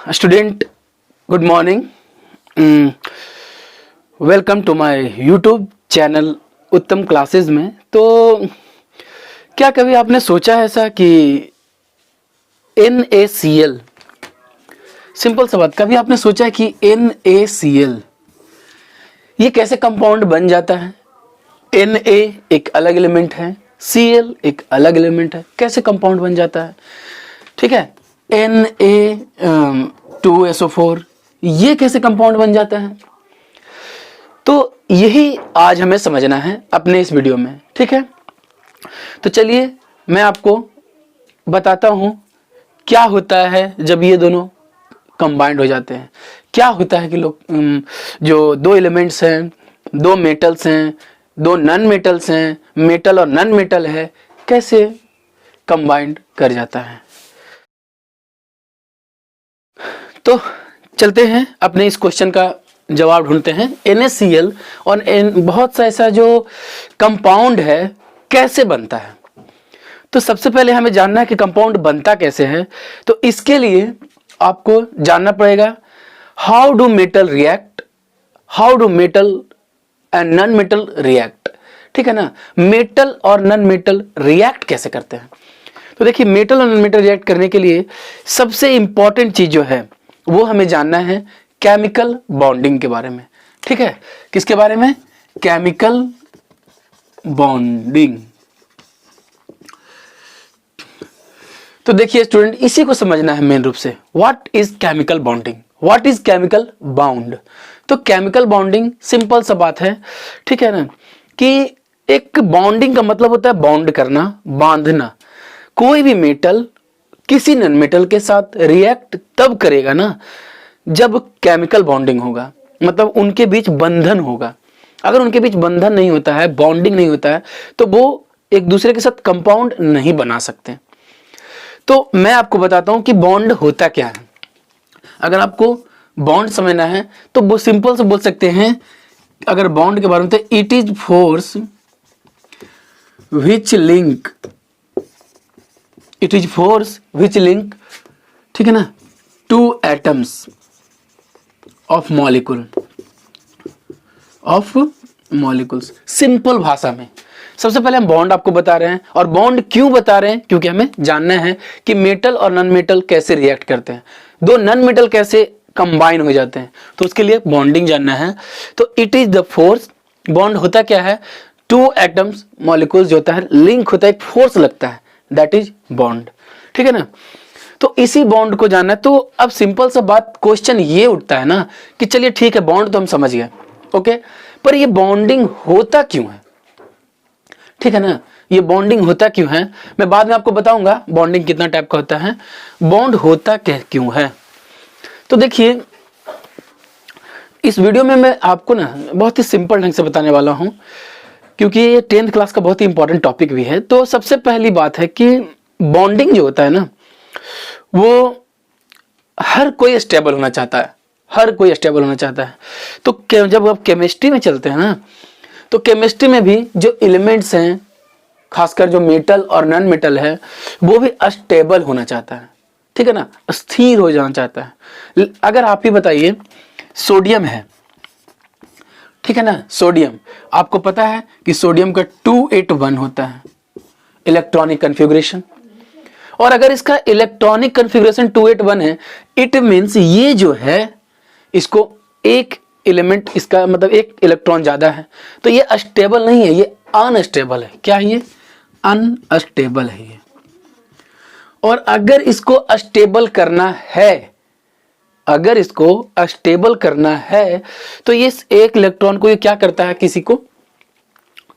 Student, good morning. Welcome to my YouTube channel Uttam classes में। तो क्या कभी आपने सोचा है ऐसा कि NaCl, सिंपल सा बात, कभी आपने सोचा है कि NaCl ये कैसे कंपाउंड बन जाता है? Na एक अलग एलिमेंट है, Cl एक अलग एलिमेंट है, कैसे कंपाउंड बन जाता है? ठीक है, Na2SO4 ये कैसे कंपाउंड बन जाता है? तो यही आज हमें समझना है अपने इस वीडियो में। ठीक है, तो चलिए मैं आपको बताता हूं क्या होता है जब ये दोनों कंबाइंड हो जाते हैं। क्या होता है कि लोग जो दो एलिमेंट्स हैं, दो मेटल्स हैं, दो नॉन मेटल्स हैं, मेटल और नॉन मेटल है, कैसे कंबाइंड कर जाता है। तो चलते हैं अपने इस क्वेश्चन का जवाब ढूंढते हैं। NaCl और बहुत सा ऐसा जो कंपाउंड है कैसे बनता है। तो सबसे पहले हमें जानना है कि कंपाउंड बनता कैसे है। तो इसके लिए आपको जानना पड़ेगा how do metal react, how do metal and non metal react. ठीक है ना, मेटल और नॉन मेटल रिएक्ट कैसे करते हैं। तो देखिए, मेटल और नॉन मेटल रिएक्ट करने के लिए सबसे इंपॉर्टेंट चीज जो है वो हमें जानना है केमिकल बॉन्डिंग के बारे में। ठीक है, किसके बारे में? Chemical bonding. तो देखिए स्टूडेंट, इसी को समझना है मेन रूप से। What is chemical bonding, what is chemical bound. तो केमिकल बॉन्डिंग सिंपल सा बात है, ठीक है ना, कि एक बॉन्डिंग का मतलब होता है बॉन्ड करना, बांधना। कोई भी मेटल किसी नॉन मेटल के साथ रिएक्ट तब करेगा ना जब केमिकल बॉन्डिंग होगा, मतलब उनके बीच बंधन होगा। अगर उनके बीच बंधन नहीं होता है, बॉन्डिंग नहीं होता है, तो वो एक दूसरे के साथ कंपाउंड नहीं बना सकते। तो मैं आपको बताता हूं कि बॉन्ड होता क्या है। अगर आपको बॉन्ड समझना है तो वो सिंपल से बोल सकते हैं, अगर बॉन्ड के बारे में, तो it is force which link, it is force which link, ठीक है ना, two atoms of molecule, of molecules. Simple भाषा में सबसे पहले हम बॉन्ड आपको बता रहे हैं। और बॉन्ड क्यों बता रहे हैं? क्योंकि हमें जानना है कि मेटल और नॉन मेटल कैसे रिएक्ट करते हैं, दो नॉन मेटल कैसे कंबाइन हो जाते हैं, तो उसके लिए बॉन्डिंग जानना है। तो it is the force, bond होता क्या है? टू एटम्स मॉलिक्यूल्स जो होता है, लिंक होता है, एक फोर्स लगता है, दैट इज बॉन्ड। ठीक है ना, तो इसी बॉन्ड को जानना है। तो अब सिंपल सा बात, क्वेश्चन ये उठता है ना कि चलिए ठीक है, बॉन्ड तो हम समझ गए, ओके, पर ये बॉन्डिंग होता क्यों है? ठीक है ना, ये बॉन्डिंग होता क्यों है, मैं बाद में आपको बताऊंगा बॉन्डिंग कितना टाइप का होता है, बॉन्ड होता क्यों है। तो देखिए, इस वीडियो में मैं आपको ना बहुत ही सिंपल ढंग से बताने वाला हूं, क्योंकि ये 10th क्लास का बहुत ही इंपॉर्टेंट टॉपिक भी है। तो सबसे पहली बात है कि बॉन्डिंग जो होता है ना, वो हर कोई स्टेबल होना चाहता है, हर कोई स्टेबल होना चाहता है। तो जब आप केमिस्ट्री में चलते हैं ना, तो केमिस्ट्री में भी जो एलिमेंट्स हैं, खासकर जो मेटल और नॉन मेटल है, वो भी अस्टेबल होना चाहता है। ठीक है ना, स्थिर हो जाना चाहता है। अगर आप ही बताइए, सोडियम है, ठीक है ना, सोडियम, आपको पता है कि सोडियम का 281 होता है इलेक्ट्रॉनिक कन्फिग्रेशन। और अगर इसका इलेक्ट्रॉनिक कन्फिग्रेशन 281 है, इट मीन्स ये जो है, इसको एक एलिमेंट, इसका मतलब एक इलेक्ट्रॉन ज्यादा है, तो ये अस्टेबल नहीं है, ये अनस्टेबल है। क्या है ये? अनस्टेबल है ये। और अगर इसको अस्टेबल करना है, अगर इसको अस्टेबल करना है, तो ये एक इलेक्ट्रॉन को ये क्या करता है, किसी को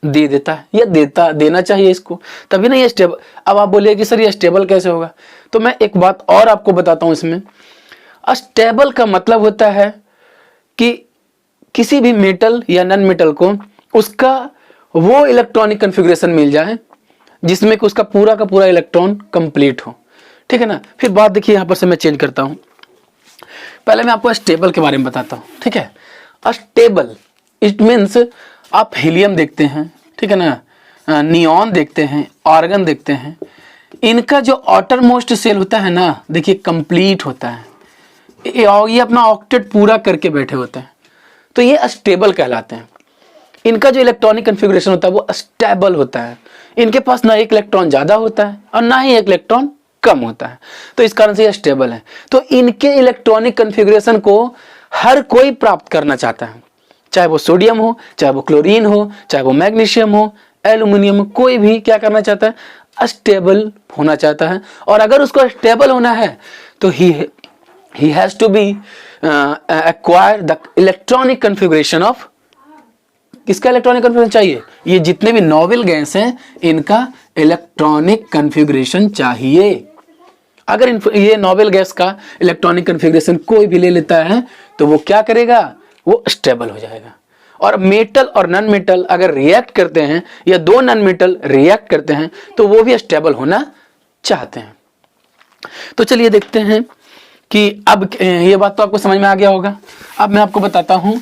दे देता है, या देना चाहिए इसको, तभी ना ये स्टेबल। अब आप बोलिए कि सर ये स्टेबल कैसे होगा, तो मैं एक बात और आपको बताता हूं इसमें। अस्टेबल का मतलब होता है कि किसी भी मेटल या नॉन मेटल को उसका वो इलेक्ट्रॉनिक कन्फिग्रेशन मिल जाए जिसमें कि उसका पूरा का पूरा इलेक्ट्रॉन कंप्लीट हो। ठीक है ना, फिर बात देखिए, यहां पर से मैं चेंज करता हूं। पहले मैं आपको स्टेबल के बारे में बताता हूं। ठीक है, अस्टेबल इट मीन्स, आप हीलियम देखते हैं, ठीक है ना, नियॉन देखते हैं, आर्गन देखते हैं, इनका जो आउटर मोस्ट सेल होता है ना, देखिए कंप्लीट होता है, ये अपना ऑक्टेट पूरा करके बैठे होते हैं, तो ये अस्टेबल कहलाते हैं। इनका जो इलेक्ट्रॉनिक कन्फिग्रेशन होता है वो स्टेबल होता है। इनके पास ना एक इलेक्ट्रॉन ज्यादा होता है और ना ही एक इलेक्ट्रॉन कम होता है, तो इस कारण से ये स्टेबल है। तो इनके इलेक्ट्रॉनिक कन्फिग्रेशन को हर कोई प्राप्त करना चाहता है, चाहे वो सोडियम हो, चाहे वो क्लोरीन हो, चाहे वो मैग्नीशियम हो, एल्यूमिनियम, कोई भी क्या करना चाहता है, स्टेबल होना चाहता है। और अगर उसको स्टेबल होना है तो he has to be acquire the electronic configuration of, किसका इलेक्ट्रॉनिक कन्फिग्रेशन चाहिए, ये जितने भी नोबेल गैस हैं इनका इलेक्ट्रॉनिक कन्फिग्रेशन चाहिए। अगर ये नोबेल गैस का इलेक्ट्रॉनिक कन्फिग्रेशन कोई भी ले लेता है तो वो क्या करेगा, वो स्टेबल हो जाएगा। और मेटल और नॉन मेटल अगर रिएक्ट करते हैं या दो नॉन मेटल रिएक्ट करते हैं तो वो भी स्टेबल होना चाहते हैं। तो चलिए देखते हैं कि अब ये बात तो आपको समझ में आ गया होगा। अब मैं आपको बताता हूं।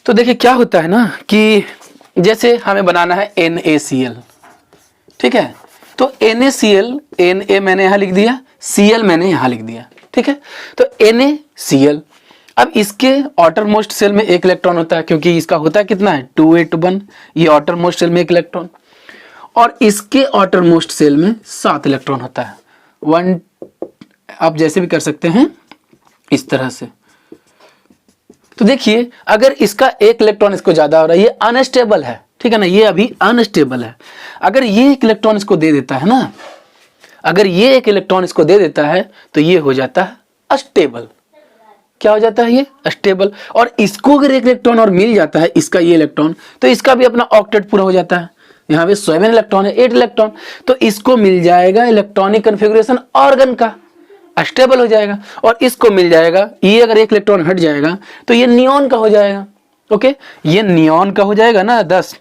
तो देखिए क्या होता है ना कि जैसे हमें बनाना है NaCl, ठीक है, तो NaCl, Na मैंने यहां लिख दिया, Cl मैंने यहां लिख दिया, ठीक है। तो NaCl, अब इसके आउटर मोस्ट सेल में एक इलेक्ट्रॉन होता है, क्योंकि इसका होता है कितना है 281, ये आउटर मोस्ट सेल में एक इलेक्ट्रॉन, और इसके आउटर मोस्ट सेल में 7 इलेक्ट्रॉन होता है। 1, आप जैसे भी कर सकते हैं इस तरह से। तो देखिए अगर इसका एक इलेक्ट्रॉन इसको ज्यादा हो रहा है, ये अनस्टेबल है, ठीक है ना, ये अभी अनस्टेबल है। अगर ये एक इलेक्ट्रॉन इसको दे देता है ना, अगर ये एक इलेक्ट्रॉन इसको दे देता है तो ये हो जाता है अस्टेबल। क्या हो जाता है, ये अस्टेबल। और इसको अगर एक इलेक्ट्रॉन और मिल जाता है, इसका ये इलेक्ट्रॉन, तो इसका भी अपना ऑक्टेट पूरा हो जाता है। यहाँ पे 7 इलेक्ट्रॉन है, 8 इलेक्ट्रॉन, तो इसको मिल जाएगा इलेक्ट्रॉनिक कन्फिग्रेशन ऑर्गन का, स्टेबल हो जाएगा। और इसको मिल जाएगा, ये अगर एक इलेक्ट्रॉन हट जाएगा तो ये नियॉन का हो जाएगा। ओके, ये नियॉन का हो जाएगा ना 10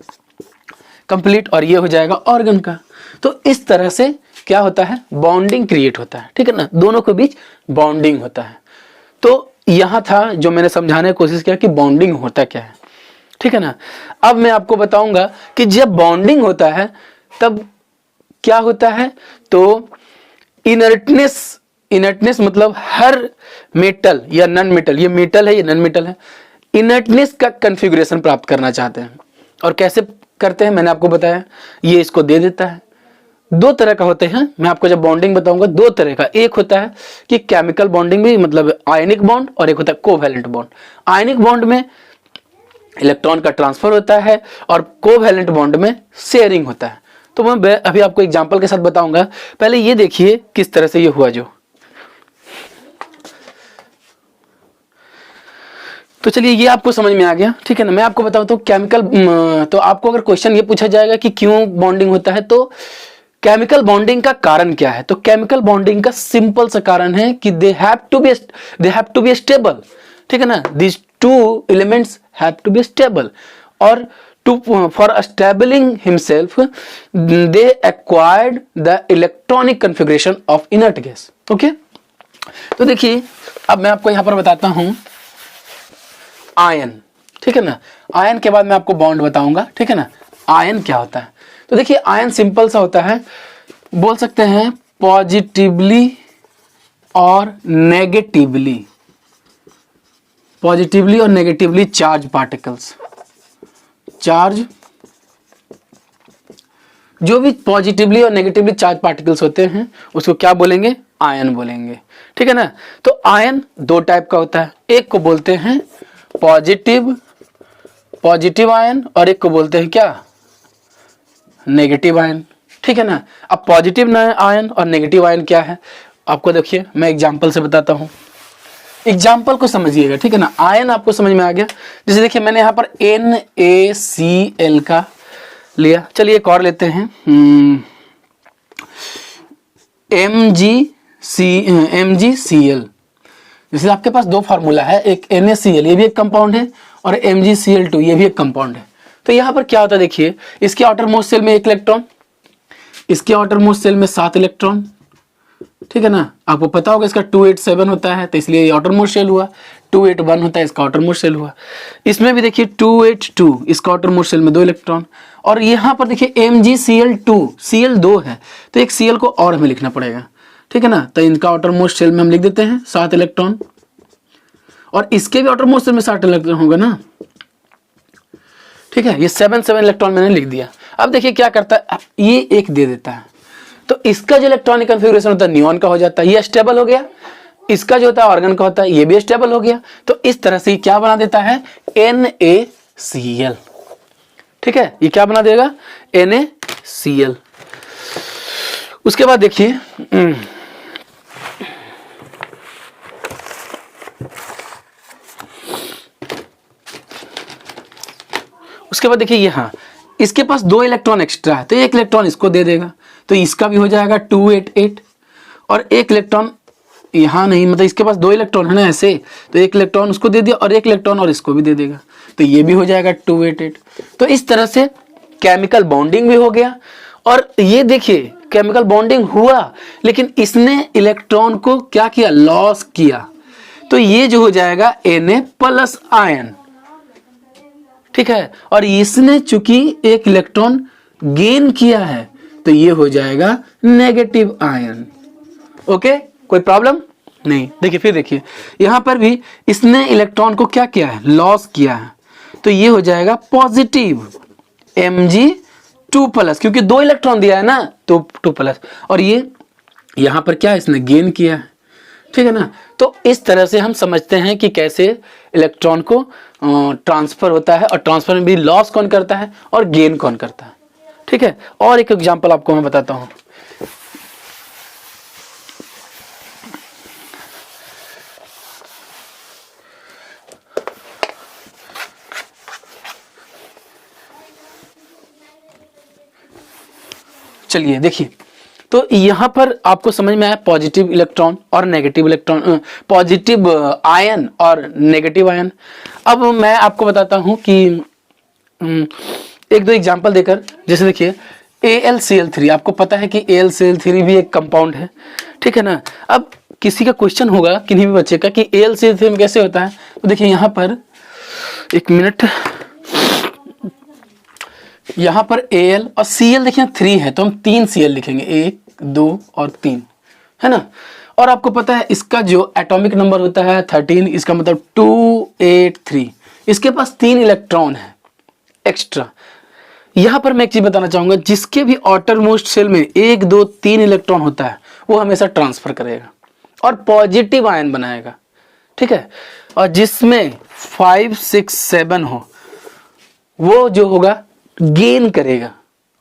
कंप्लीट, और ये हो जाएगा ऑर्गन का। तो इस तरह से क्या होता है, बॉन्डिंग क्रिएट होता है, ठीक है ना, दोनों के बीच बॉन्डिंग होता है। तो यहां था जो मैंने समझाने की कोशिश किया कि बॉन्डिंग होता क्या है, ठीक है ना। अब मैं आपको बताऊंगा कि जब बॉन्डिंग होता है तब क्या होता है। तो इनर्टनेस मतलब हर मेटल या नॉन मेटल, ये मेटल है, ये नॉन मेटल है, इनर्टनेस का कन्फिग्रेशन प्राप्त करना चाहते हैं। और कैसे करते हैं मैंने आपको बताया, ये इसको दे देता है। 2 तरह का होते हैं, मैं आपको जब बॉन्डिंग बताऊंगा 2 तरह का। एक होता है कि केमिकल बॉन्डिंग भी, मतलब आयनिक बॉन्ड, और एक होता है कोवैलेंट बॉन्ड। आयनिक बॉन्ड में इलेक्ट्रॉन का ट्रांसफर होता है और कोवैलेंट बॉन्ड में शेयरिंग होता है। तो मैं अभी आपको एग्जांपल के साथ बताऊंगा। पहले ये देखिए किस तरह से ये हुआ जो। तो चलिए ये आपको समझ में आ गया, ठीक है ना। मैं आपको बताऊं तो केमिकल, तो आपको अगर क्वेश्चन ये पूछा जाएगा कि क्यों बॉन्डिंग होता है, तो केमिकल बॉन्डिंग का कारण क्या है, तो केमिकल बॉन्डिंग का सिंपल सा कारण है कि they have to be stable, ठीक है ना। This 2 elements have to be stable, और for stabilizing himself they acquired the electronic configuration of inert gas. okay? तो देखिए अब मैं आपको यहां पर बताता हूं आयन, ठीक है ना। आयन के बाद मैं आपको बॉन्ड बताऊंगा, ठीक है ना। आयन क्या होता है, तो देखिए आयन सिंपल सा होता है, बोल सकते हैं पॉजिटिवली और नेगेटिवली चार्ज पार्टिकल्स। चार्ज, जो भी पॉजिटिवली और नेगेटिवली चार्ज पार्टिकल्स होते हैं उसको क्या बोलेंगे, आयन बोलेंगे, ठीक है ना। तो आयन 2 टाइप का होता है, एक को बोलते हैं पॉजिटिव आयन, और एक को बोलते हैं क्या, नेगेटिव आयन, ठीक है ना। अब पॉजिटिव आयन और नेगेटिव आयन क्या है, आपको देखिए मैं एग्जांपल से बताता हूं, एग्जाम्पल को समझिएगा, ठीक है ना। आयन आपको समझ में आ गया। जैसे देखिए मैंने यहाँ पर NaCl का लिया, चलिए एक और लेते हैं, MgCl। जैसे आपके पास 2 फार्मूला है, एक NaCl ये भी एक कंपाउंड है, और MgCl2 ये भी एक कंपाउंड है। तो यहाँ पर क्या होता है देखिए, इसके आउटर मोस्ट सेल में 1 इलेक्ट्रॉन, इसके आउटर मोस्ट सेल में 7 इलेक्ट्रॉन, ठीक है ना। आपको पता होगा इसका 287 होता है, तो इसलिए ये आउटर मोस्ट शेल हुआ। 281 होता है, इसका आउटर मोस्ट शेल हुआ। इसमें भी देखिए 282, इसका आउटर मोस्ट शेल में 2 इलेक्ट्रॉन। और यहाँ पर देखिए MgCl2, Cl 2 है, तो एक Cl को और हमें लिखना पड़ेगा, ठीक है ना। तो इनका आउटर मोस्ट शेल में हम लिख देते हैं 7 इलेक्ट्रॉन, और इसके भी आउटर मोस्ट शेल में 7 इलेक्ट्रॉन होगा ना, ठीक है। ये 7 इलेक्ट्रॉन मैंने लिख दिया। अब देखिए क्या करता है, ये एक दे देता है, तो इसका जो इलेक्ट्रॉनिक कन्फिग्रेशन होता है नियॉन का हो जाता है, ये स्टेबल हो गया। इसका जो होता है ऑर्गन का होता है, ये भी स्टेबल हो गया। तो इस तरह से क्या बना देता है, NaCl, ठीक है। ये क्या बना देगा, NaCl। उसके बाद देखिए उसके बाद देखिए यहाँ इसके पास 2 इलेक्ट्रॉन एक्स्ट्रा है, तो 1 इलेक्ट्रॉन इसको दे देगा, तो इसका भी हो जाएगा 288, और 1 इलेक्ट्रॉन यहाँ नहीं, मतलब इसके पास 2 इलेक्ट्रॉन है ना ऐसे, तो 1 इलेक्ट्रॉन उसको दे दिया और 1 इलेक्ट्रॉन और इसको भी दे देगा, तो ये भी हो जाएगा 288। तो इस तरह से केमिकल बॉन्डिंग भी हो गया। और ये देखिए केमिकल बॉन्डिंग हुआ, लेकिन इसने इलेक्ट्रॉन को क्या किया, लॉस किया, तो ये जो हो जाएगा Na+ आयन, ठीक है। और इसने चूंकि 1 इलेक्ट्रॉन गेन किया है, तो ये हो जाएगा नेगेटिव आयन। ओके, कोई प्रॉब्लम नहीं। देखिए फिर देखिए यहां पर भी इसने इलेक्ट्रॉन को क्या किया है, लॉस किया है, तो ये हो जाएगा पॉजिटिव Mg2+, क्योंकि 2 इलेक्ट्रॉन दिया है ना, तो 2+, और ये यहां पर क्या है, इसने गेन किया है, ठीक है ना। तो इस तरह से हम समझते हैं कि कैसे इलेक्ट्रॉन को ट्रांसफर होता है, और ट्रांसफर में भी लॉस कौन करता है और गेन कौन करता है, ठीक है। और एक एग्जांपल आपको मैं बताता हूं। चलिए देखिए, तो यहां पर आपको समझ में आया पॉजिटिव इलेक्ट्रॉन और नेगेटिव इलेक्ट्रॉन, पॉजिटिव आयन और नेगेटिव आयन। अब मैं आपको बताता हूं कि एक दो एग्जांपल देकर, जैसे देखिए AlCl3, आपको पता है कि AlCl3 भी एक कंपाउंड है, ठीक है ना। अब किसी का क्वेश्चन होगा किन्हीं भी बच्चे का कि AlCl3 में कैसे होता है, तो देखिए यहाँ पर एक मिनट, यहाँ पर Al और Cl देखिए 3 है, तो हम 3 Cl लिखेंगे, 1 2 और 3, है ना। और आपको पता है इसका जो एटॉमिक नंबर होता है 13, इसका मतलब 283, इसके पास 3 इलेक्ट्रॉन है एक्स्ट्रा। यहाँ पर मैं एक चीज बताना चाहूंगा, जिसके भी आउटर मोस्ट शेल में 1 2 3 इलेक्ट्रॉन होता है, वो हमेशा ट्रांसफर करेगा और पॉजिटिव आयन बनाएगा, ठीक है। और जिसमें 5 6 7 हो, वो जो होगा गेन करेगा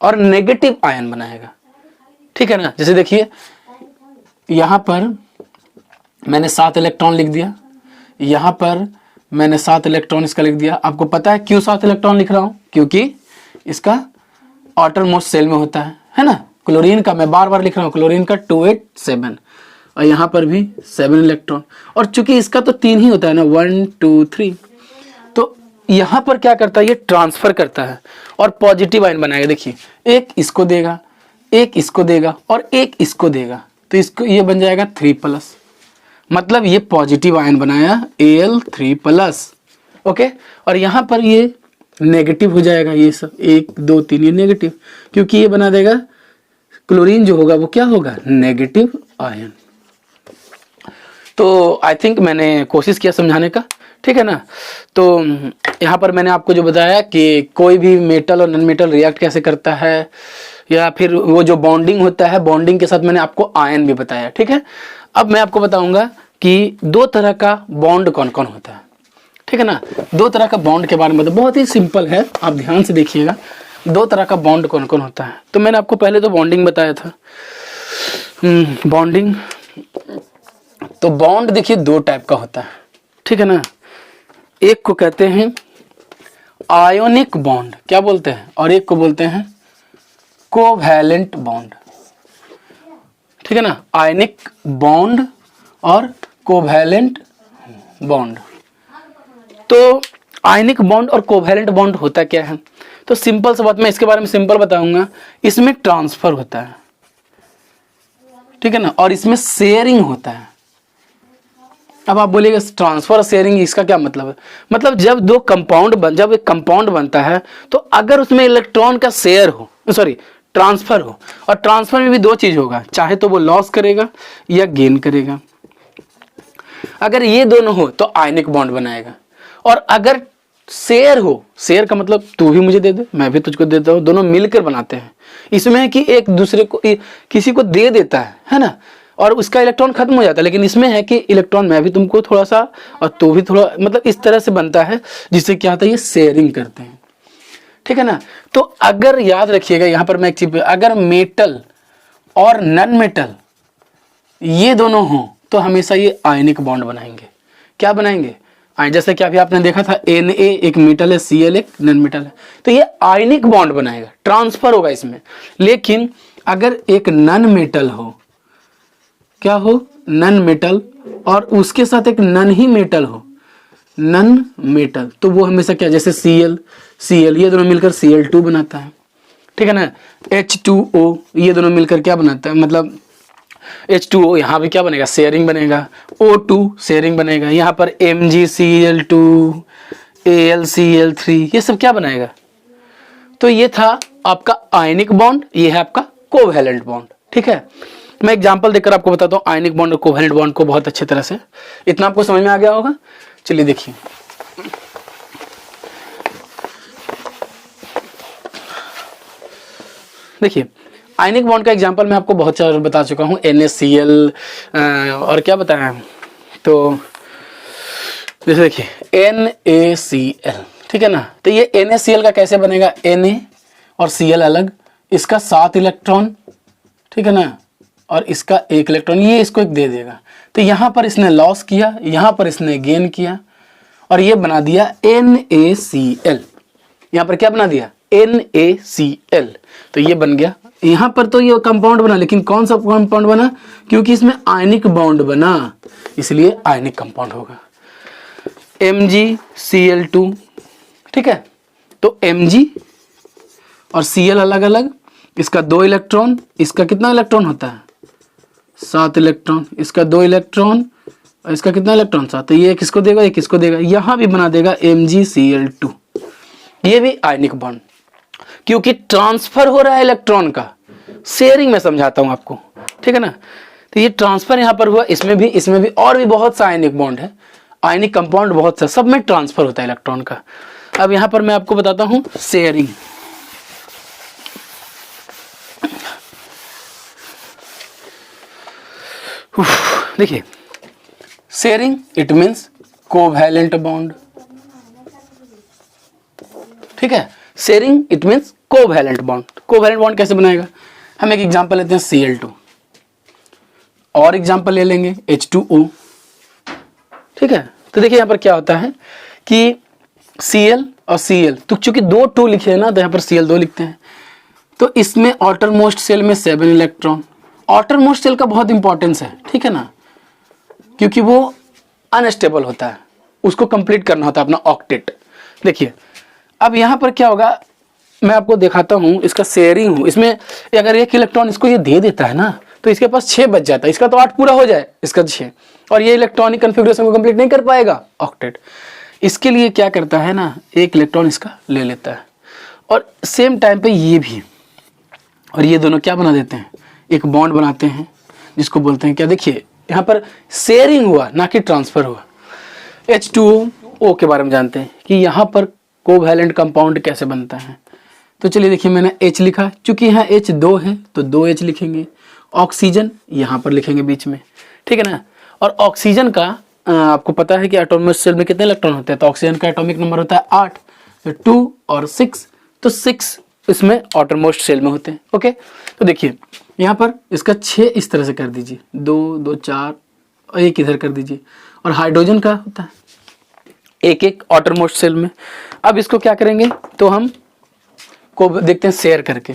और नेगेटिव आयन बनाएगा, ठीक है ना। जैसे देखिए यहां पर मैंने 7 इलेक्ट्रॉन लिख दिया, यहां पर मैंने 7 इलेक्ट्रॉन इसका लिख दिया। आपको पता है क्यों 7 इलेक्ट्रॉन लिख रहा हूं, क्योंकि इसका आउटर मोस्ट सेल में होता है ना। क्लोरीन का मैं बार बार लिख रहा हूं, क्लोरीन का 287, और यहां पर भी 7 इलेक्ट्रॉन, और चूंकि इसका तो 3 ही होता है ना, 1 2 3, तो यहां पर क्या करता है, ये ट्रांसफर करता है और पॉजिटिव आयन बनाएगा। देखिए एक इसको देगा, एक इसको देगा और एक इसको देगा, तो इसको ये बन जाएगा 3+, मतलब ये पॉजिटिव आयन बनाया Al3+, ओके। और यहां पर ये नेगेटिव हो जाएगा, ये सब 1 2 3 ये नेगेटिव, क्योंकि ये बना देगा क्लोरीन जो होगा वो क्या होगा, नेगेटिव आयन। तो आई थिंक मैंने कोशिश किया समझाने का, ठीक है ना। तो यहाँ पर मैंने आपको जो बताया कि कोई भी मेटल और नॉन मेटल रिएक्ट कैसे करता है, या फिर वो जो बॉन्डिंग होता है, बॉन्डिंग के साथ मैंने आपको आयन भी बताया, ठीक है। अब मैं आपको बताऊंगा कि 2 तरह का बॉन्ड कौन कौन होता है, ठीक है ना। 2 तरह का बॉन्ड के बारे में तो बहुत ही सिंपल है, आप ध्यान से देखिएगा 2 तरह का बॉन्ड कौन कौन होता है। तो मैंने आपको पहले तो बॉन्डिंग बताया था, बॉन्डिंग। तो बॉन्ड देखिए 2 टाइप का होता है, ठीक है ना। एक को कहते हैं आयोनिक बॉन्ड, क्या बोलते हैं, और एक को बोलते हैं कोवैलेंट बॉन्ड, ठीक है ना। आयनिक बॉन्ड और कोवैलेंट बॉन्ड। तो आयनिक बॉन्ड और कोवैलेंट बॉन्ड होता क्या है, तो सिंपल सा बात, मैं इसके बारे में सिंपल बताऊंगा। इसमें ट्रांसफर होता है, ठीक है ना, और इसमें शेयरिंग होता है। अब आप बोलिएगा ट्रांसफर शेयरिंग इसका क्या मतलब है, मतलब जब जब एक कंपाउंड बनता है, तो अगर उसमें इलेक्ट्रॉन का शेयर हो, सॉरी ट्रांसफर हो, और ट्रांसफर में भी दो चीज होगा, चाहे तो वो लॉस करेगा या गेन करेगा। अगर ये दोनों हो तो आयनिक बॉन्ड बनाएगा, और अगर शेयर हो, शेयर का मतलब तू भी मुझे दे दे मैं भी तुझको देता हूँ, दोनों मिलकर बनाते हैं। इसमें है कि एक दूसरे को किसी को दे देता है ना, और उसका इलेक्ट्रॉन खत्म हो जाता है, लेकिन इसमें है कि इलेक्ट्रॉन मैं भी तुमको थोड़ा सा और तू भी थोड़ा, मतलब इस तरह से बनता है जिससे क्या होता है, ये शेयरिंग करते हैं, ठीक है ना। तो अगर याद रखिएगा यहाँ पर मैं एक चीज, अगर मेटल और नन मेटल ये दोनों हों तो हमेशा ये आयनिक बॉन्ड बनाएंगे। क्या बनाएंगे? जैसे कि अभी आपने देखा था Na एक मेटल है, Cl एक नन मेटल है, तो ये आयनिक बॉन्ड बनाएगा, ट्रांसफर होगा इसमें। लेकिन अगर एक नन मेटल हो, क्या हो, नन मेटल, और उसके साथ एक नन ही मेटल हो, नन मेटल, तो वो हमेशा क्या, जैसे Cl ये दोनों मिलकर Cl2 बनाता है, ठीक है ना। H2O ये दोनों मिलकर क्या बनाता है, मतलब H2O यहाँ भी क्या बनेगा, शेयरिंग बनेगा। O2 शेयरिंग बनेगा। यहाँ पर MgCl2 AlCl3 ये सब क्या बनाएगा। तो ये था आपका आयनिक बॉन्ड, ये है आपका कोवैलेंट बॉन्ड, ठीक है। मैं एग्जांपल देकर आपको बताता हूँ आयनिक बॉन्ड और कोवैलेंट बॉन्ड को बहुत अच्छे तरह से। इतना आपको समझ में आ गया होगा। चलिए देखिए, देखिए आयनिक बॉन्ड का एग्जांपल मैं आपको बहुत सारा बता चुका हूँ, NaCl और क्या बताया, तो जैसे देखिए NaCl, ठीक है ना। तो ये NaCl का कैसे बनेगा, Na और Cl अलग, इसका 7 इलेक्ट्रॉन, ठीक है ना, और इसका 1 इलेक्ट्रॉन, ये इसको एक दे देगा। तो यहाँ पर इसने लॉस किया, यहाँ पर इसने गेन किया, और ये बना दिया NaCl। यहाँ पर क्या बना दिया, NaCl। तो ये बन गया, यहाँ पर तो ये कंपाउंड बना, लेकिन कौन सा कंपाउंड बना, क्योंकि इसमें आयनिक बॉन्ड बना इसलिए आयनिक कंपाउंड होगा। MgCl2, ठीक है। तो Mg और Cl अलग अलग, इसका 2 इलेक्ट्रॉन, इसका कितना इलेक्ट्रॉन होता है, 7 इलेक्ट्रॉन, इसका 2 इलेक्ट्रॉन, और इसका कितना इलेक्ट्रॉन, 7। तो ये किसको देगा, ये किसको देगा, यहाँ भी बना देगा MgCl2। ये भी आयनिक बॉन्ड, क्योंकि ट्रांसफर हो रहा है इलेक्ट्रॉन का, शेयरिंग में समझाता हूं आपको, ठीक है ना। तो ये ट्रांसफर यहां पर हुआ, इसमें भी और भी बहुत सा आयनिक बॉन्ड है, आयनिक कंपाउंड बहुत सा, सब में ट्रांसफर होता है इलेक्ट्रॉन का। अब यहां पर मैं आपको बताता हूं शेयरिंग। देखिए sharing it means covalent bond, ठीक है। Sharing it means covalent bond. Covalent bond कैसे बनाएगा, हम एक एग्जांपल लेते हैं Cl2, और एग्जांपल ले लेंगे H2O, ठीक है। तो देखिए यहाँ पर क्या होता है कि Cl और Cl, तो चूंकि 2 लिखे हैं ना, तो यहाँ पर Cl2 लिखते हैं। तो इसमें आउटर मोस्ट शेल में 7 इलेक्ट्रॉन, आउटर मोस्ट शेल का बहुत इंपॉर्टेंस है, ठीक है ना, क्योंकि वो अनस्टेबल होता है, उसको कंप्लीट करना होता है अपना ऑक्टेट। देखिए अब यहाँ पर क्या होगा, मैं आपको दिखाता हूँ, इसका शेयरिंग हूँ, इसमें अगर 1 इलेक्ट्रॉन इसको ये दे देता है ना, तो इसके पास 6 बच जाता है, इसका तो 8 पूरा हो जाए, इसका 6, और ये इलेक्ट्रॉनिक कन्फिग्रेशन को कंप्लीट नहीं कर पाएगा ऑक्टेट। इसके लिए क्या करता है ना, 1 इलेक्ट्रॉन इसका ले लेता है, और सेम टाइम पे ये भी, और ये दोनों क्या बना देते हैं, एक बॉन्ड बनाते हैं, जिसको बोलते हैं क्या, देखिए यहाँ पर शेयरिंग हुआ ना कि ट्रांसफर हुआ। H2O के बारे में जानते हैं कि यहाँ पर कोवैलेंट कंपाउंड कैसे बनता है। तो चलिए देखिए, मैंने H लिखा, चूंकि यहाँ H2 है तो 2H लिखेंगे, ऑक्सीजन यहाँ पर लिखेंगे बीच में, ठीक है ना। और ऑक्सीजन का आपको पता है कि एटॉमिक शेल में कितने इलेक्ट्रॉन होते हैं, तो ऑक्सीजन का एटॉमिक नंबर होता है 8, तो 2 और 6, तो 6 इसमें आउटर मोस्ट शेल में होते हैं, ओके। तो देखिए यहाँ पर इसका 6 इस तरह से कर दीजिए, 2 2 4 और 1 इधर कर दीजिए, और हाइड्रोजन का होता है 1 आउटर मोस्ट शेल में। अब इसको क्या करेंगे, तो हम को देखते हैं शेयर करके,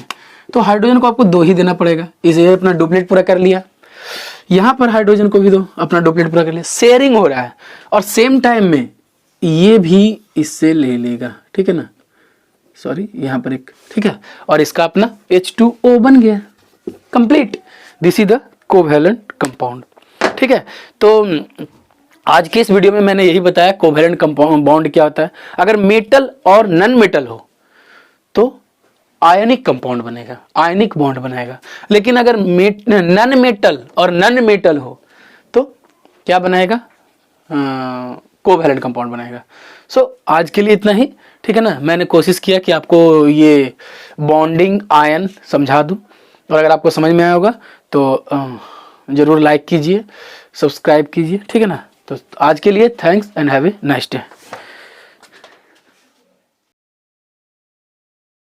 तो हाइड्रोजन को आपको 2 ही देना पड़ेगा, इसे अपना डुप्लीकेट पूरा कर लिया, यहाँ पर हाइड्रोजन को भी 2 अपना डुप्लीकेट पूरा कर लिया, शेयरिंग हो रहा है, और सेम टाइम में ये भी इससे ले लेगा, ठीक है ना, सॉरी यहाँ पर 1, ठीक है, और इसका अपना H2O बन गया, complete. This is the covalent compound, ठीक है। तो आज के इस वीडियो में मैंने यही बताया कोवैलेंट कंपाउंड बॉन्ड क्या होता है। अगर मेटल और नन मेटल हो तो आयनिक कंपाउंड बनेगा, आयनिक बॉन्ड बनाएगा। लेकिन अगर नन मेटल और नन मेटल हो तो क्या बनाएगा, कोवैलेंट कंपाउंड बनाएगा। सो आज के लिए इतना ही, ठीक है ना। मैंने कोशिश किया कि आपको ये बॉन्डिंग आयन समझा दूं, और अगर आपको समझ में आया होगा तो ज़रूर लाइक कीजिए, सब्सक्राइब कीजिए, ठीक है ना। तो आज के लिए thanks and have a nice day.